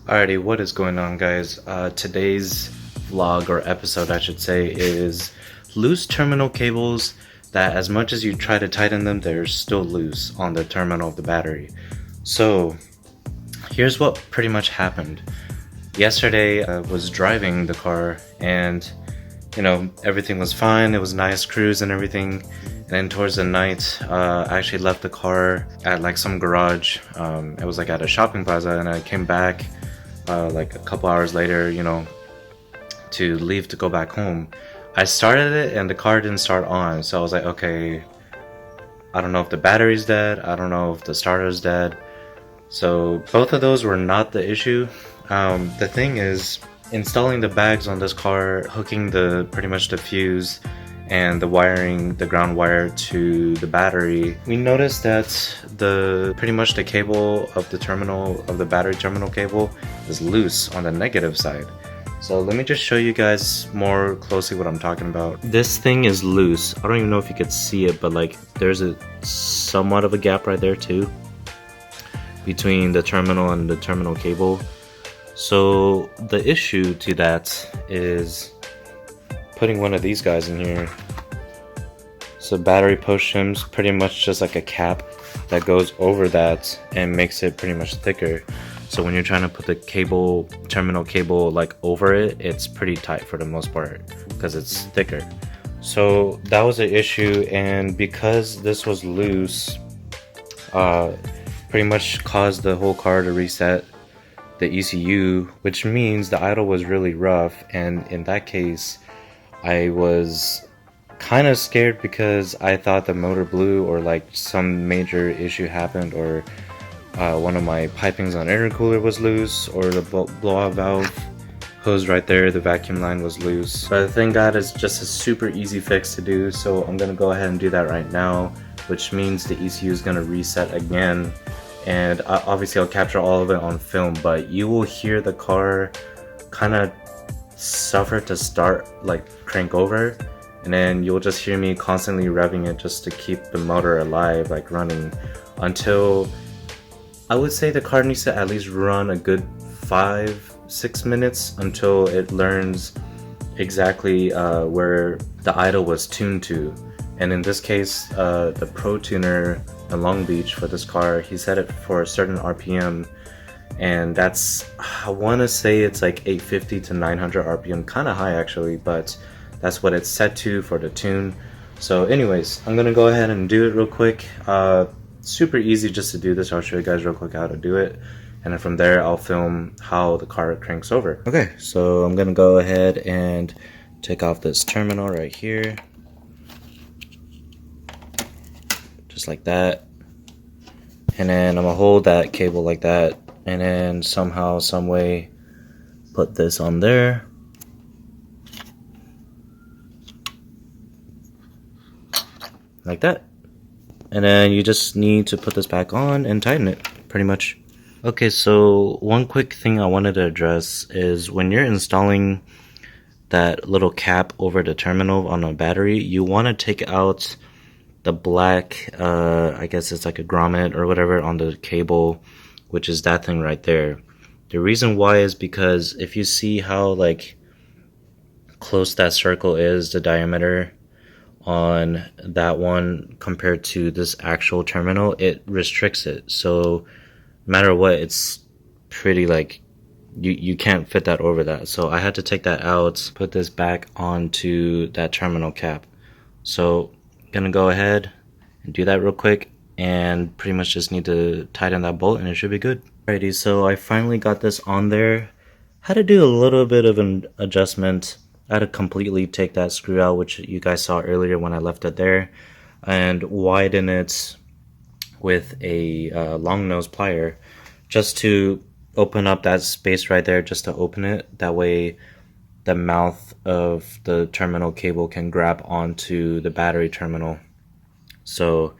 Alrighty, what is going on, guys? Today's vlog, or episode I should say, is loose terminal cables that as much as you try to tighten them, they're still loose on the terminal of the battery. So here's what pretty much happened. Yesterday I was driving the car and everything was fine. It was nice cruise and everything. And then towards the night, I actually left the car at like some garage. It was like at a shopping plaza, and I came back like a couple hours later, to leave to go back home. I started it and the car didn't start on, so I was like, okay, I don't know if the battery's dead, I don't know if the starter's dead. So both of those were not the issue. The thing is, installing the bags on this car, hooking the pretty much the fuse and the wiring, the ground wire to the battery, we noticed that pretty much the cable of the terminal of the battery terminal cable is loose on the negative side. So let me just show you guys more closely what I'm talking about. This thing is loose. I don't even know if you could see it, but like there's a somewhat of a gap right there too between the terminal and the terminal cable. So the issue to that is putting one of these guys in here. So battery push shim's pretty much just like a cap that goes over that and makes it pretty much thicker. So when you're trying to put the cable, terminal cable, like over it, it's pretty tight for the most part because it's thicker. So that was an issue, and because this was loose, pretty much caused the whole car to reset the ECU, which means the idle was really rough. And in that case, I was kind of scared because I thought the motor blew or like some major issue happened, or one of my pipings on intercooler was loose, or the blowout valve hose right there, the vacuum line was loose. But thank God it's just a super easy fix to do, so I'm gonna go ahead and do that right now, which means the ECU is gonna reset again. And obviously I'll capture all of it on film, but you will hear the car kind of suffer to start, like crank over, and then you'll just hear me constantly revving it just to keep the motor alive, like running, until I would say the car needs to at least run a good 5-6 minutes until it learns exactly where the idle was tuned to. And in this case, the Pro Tuner in Long Beach for this car, he set it for a certain RPM, and that's, I want to say it's like 850 to 900 RPM, kind of high actually, but that's what it's set to for the tune. So anyways, I'm gonna go ahead and do it real quick. Super easy just to do this. I'll show you guys real quick how to do it, and then from there I'll film how the car cranks over. Okay, so I'm gonna go ahead and take off this terminal right here, just like that, and then I'm gonna hold that cable like that, and then somehow, some way, put this on there. Like that. And then you just need to put this back on and tighten it, pretty much. Okay, so one quick thing I wanted to address is when you're installing that little cap over the terminal on a battery, you want to take out the black, I guess it's like a grommet or whatever on the cable, which is that thing right there. The reason why is because if you see how like close that circle is, the diameter on that one compared to this actual terminal, it restricts it. So no matter what, it's pretty like you can't fit that over that. So I had to take that out, put this back onto that terminal cap. So I'm gonna go ahead and do that real quick, and pretty much just need to tighten that bolt and it should be good. Alrighty, so I finally got this on there. Had to do a little bit of an adjustment. I had to completely take that screw out, which you guys saw earlier when I left it there, and widen it with a long nose plier just to open up that space right there, just to open it. That way the mouth of the terminal cable can grab onto the battery terminal. So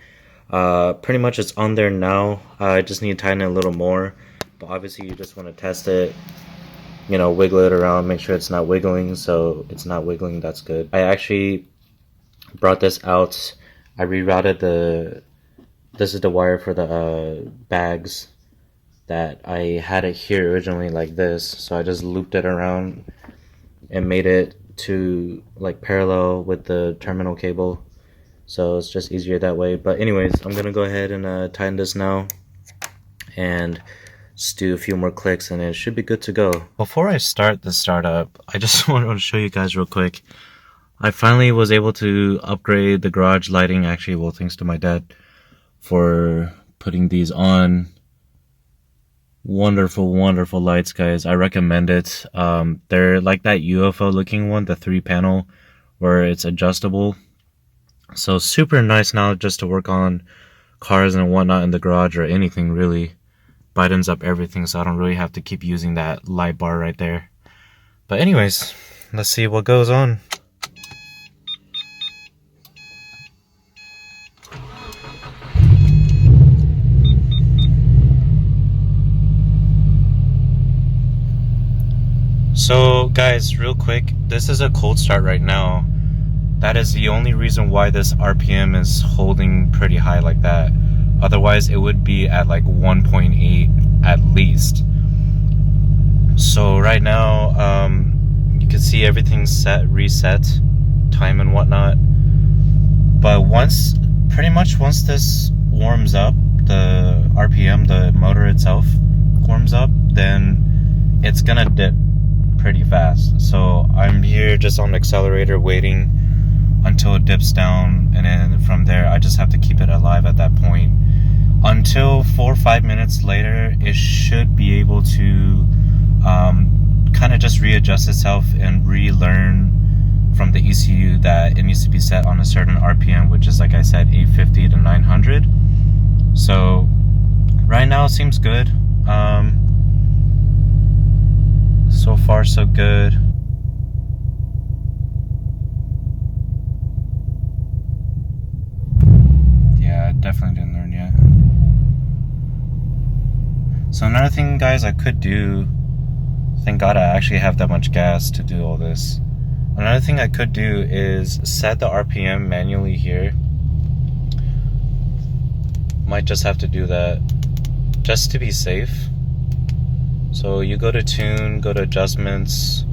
pretty much it's on there now. I just need to tighten it a little more, but obviously you just want to test it, wiggle it around, make sure it's not wiggling. So it's not wiggling, that's good. I actually brought this out. I rerouted this is the wire for the bags that I had it here originally like this, so I just looped it around and made it to like parallel with the terminal cable, so it's just easier that way. But anyways, I'm gonna go ahead and tighten this now and just do a few more clicks and it should be good to go. Before I start the startup, I just want to show you guys real quick. I finally was able to upgrade the garage lighting, actually, well, thanks to my dad for putting these on. Wonderful, wonderful lights, guys. I recommend it. They're like that UFO looking one, the 3-panel, where it's adjustable. So super nice now just to work on cars and whatnot in the garage, or anything really. Brightens up everything, so I don't really have to keep using that light bar right there. But anyways, let's see what goes on. So guys, real quick, this is a cold start right now. That is the only reason why this RPM is holding pretty high like that. Otherwise it would be at like 1.8 at least. So right now you can see everything's set, reset, time and whatnot. But pretty much once this warms up, the RPM, the motor itself warms up, then it's gonna dip pretty fast. So I'm here just on the accelerator waiting until it dips down, and then from there I just have to keep it alive at that point until 4 or 5 minutes later. It should be able to kind of just readjust itself and relearn from the ECU that it needs to be set on a certain RPM, which is, like I said, 850 to 900. So right now it seems good. So far so good. Yeah, I definitely didn't learn yet. So another thing, guys, I could do, thank God I actually have that much gas to do all this. Another thing I could do is set the RPM manually here. Might just have to do that just to be safe. So you go to tune, go to adjustments,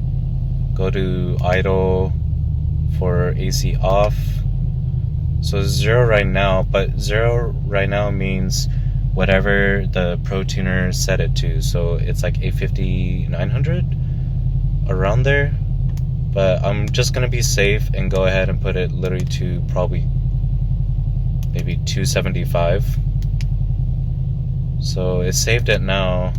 go to idle for AC off. So 0 right now, but 0 right now means whatever the Pro Tuner set it to. So it's like 850, 900, around there. But I'm just gonna be safe and go ahead and put it literally to probably maybe 275. So it saved it now.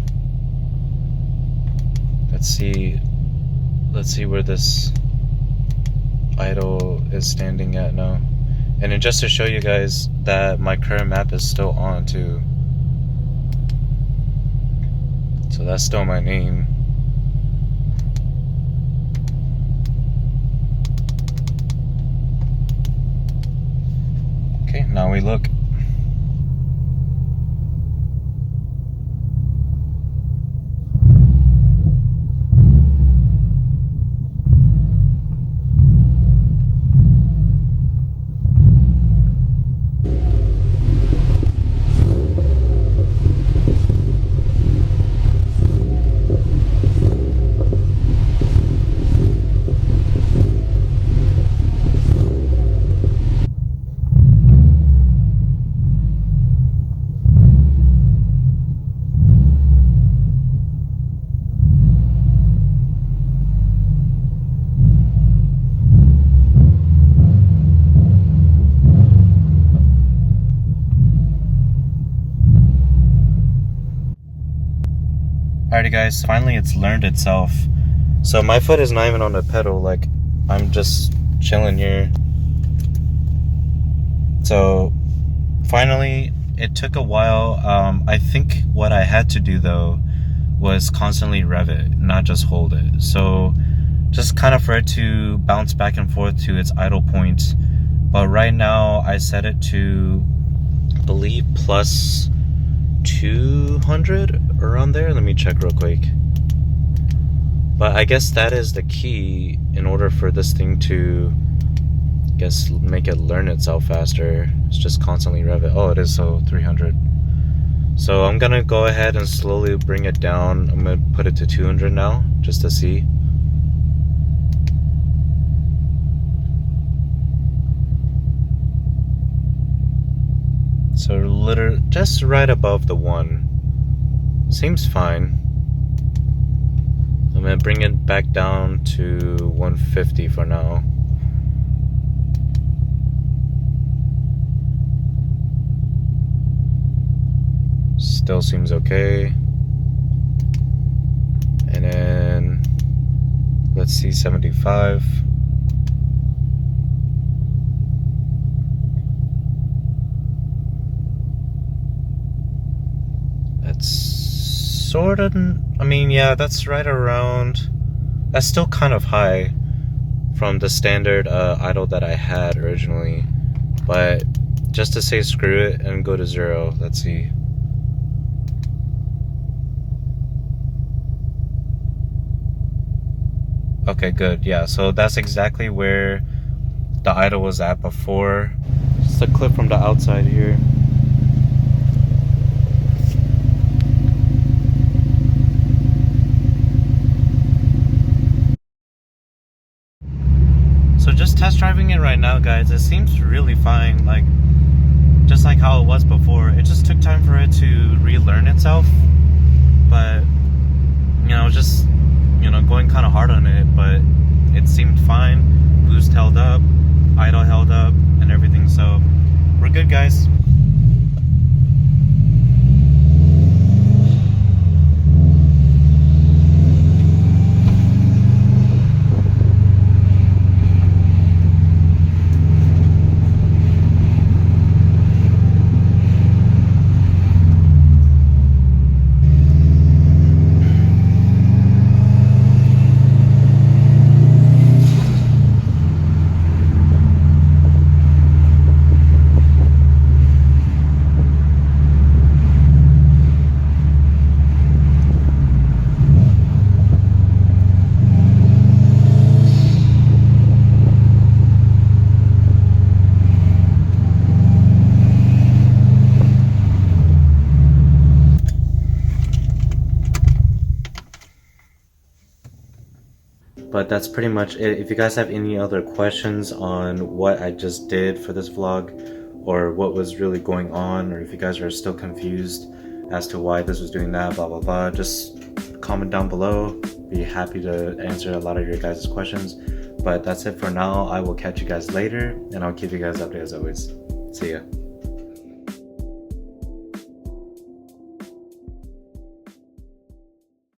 Let's see where this idle is standing at now. And then just to show you guys that my current map is still on too. So that's still my name. Okay, now we look. Alrighty guys, finally it's learned itself. So my foot is not even on the pedal, like I'm just chilling here. So finally, it took a while. I think what I had to do though was constantly rev it, not just hold it. So just kind of for it to bounce back and forth to its idle point. But right now I set it to, I believe, plus 200, around there. Let me check real quick. But I guess that is the key in order for this thing to, I guess, make it learn itself faster. It's just constantly rev it. Oh, it is, so 300. So I'm gonna go ahead and slowly bring it down. I'm gonna put it to 200 now, just to see. So literally just right above the 1. Seems fine. I'm gonna bring it back down to 150 for now. Still seems okay. And then let's see, 75. That's sort of, I mean, yeah, that's right around, that's still kind of high from the standard idle that I had originally. But just to say screw it and go to 0, let's see. Okay, good. Yeah, so that's exactly where the idle was at before. Just a clip from the outside here. So just test driving it right now, guys. It seems really fine, like just like how it was before. It just took time for it to relearn itself, but you know, just going kind of hard on it, but it seemed fine. Boost held up, idle held up, and everything. So we're good, guys. But that's pretty much it. If you guys have any other questions on what I just did for this vlog, or what was really going on, or if you guys are still confused as to why this was doing that, blah blah blah, just comment down below. Be happy to answer a lot of your guys' questions. But that's it for now. I will catch you guys later, and I'll keep you guys updated as always. See ya.